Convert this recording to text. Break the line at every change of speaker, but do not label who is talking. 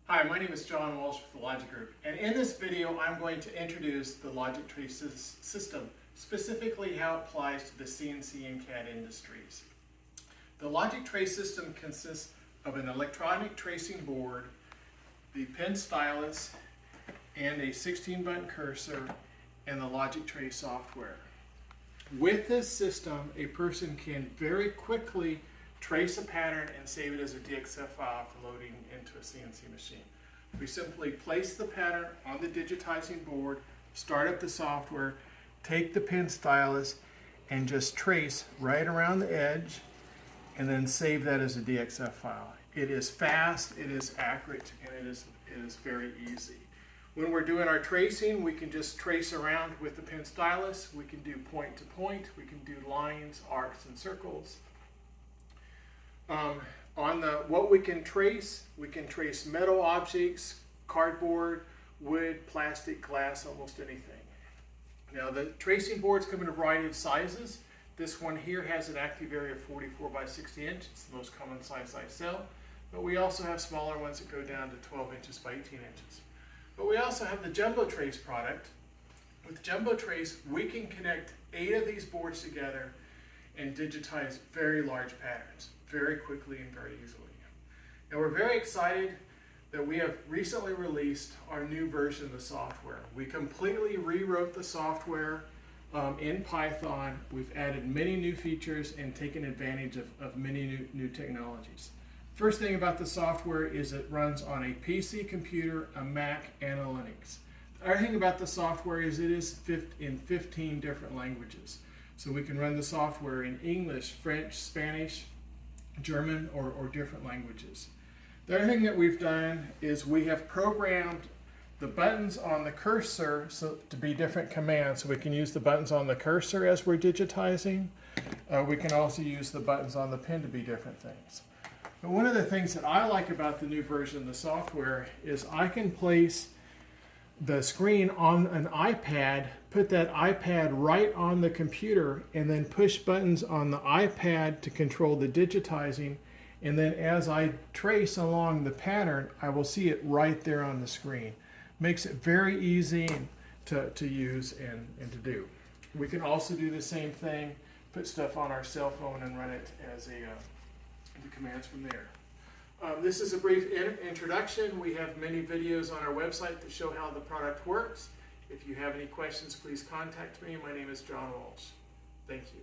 Hi, my name is John Walsh with the Logic Group, and in this video I'm going to introduce the Logic Trace system, specifically how it applies to the CNC and CAD industries. The Logic Trace system consists of an electronic tracing board, the pen stylus, and a 16-button cursor, and the Logic Trace software. With this system, a person can very quickly trace a pattern and save it as a DXF file for loading into a CNC machine. We simply place the pattern on the digitizing board, start up the software, take the pen stylus, and just trace right around the edge, and then save that as a DXF file. It is fast, it is accurate, and it is very easy. When we're doing our tracing, we can just trace around with the pen stylus. We can do point to point, we can do lines, arcs, and circles. What we can trace metal objects, cardboard, wood, plastic, glass, almost anything. Now the tracing boards come in a variety of sizes. This one here has an active area of 44 by 60 inches. It's the most common size I sell. But we also have smaller ones that go down to 12 inches by 18 inches. But we also have the Jumbo Trace product. With Jumbo Trace, we can connect 8 of these boards together and digitize very large patterns very quickly and very easily. Now we're very excited that we have recently released our new version of the software. We completely rewrote the software in Python. We've added many new features and taken advantage of many new technologies. First thing about the software is it runs on a PC computer, a Mac, and a Linux. The other thing about the software is it is in 15 different languages. So we can run the software in English, French, Spanish, German, or different languages. The other thing that we've done is we have programmed the buttons on the cursor to be different commands. So we can use the buttons on the cursor as we're digitizing. We can also use the buttons on the pen to be different things. But one of the things that I like about the new version of the software is I can place the screen on an iPad, put that iPad right on the computer, and then push buttons on the iPad to control the digitizing. And then as I trace along the pattern, I will see it right there on the screen. Makes it very easy to use and to do. We can also do the same thing, put stuff on our cell phone and run it as the commands from there. This is a brief introduction. We have many videos on our website that show how the product works. If you have any questions, please contact me. My name is John Walsh. Thank you.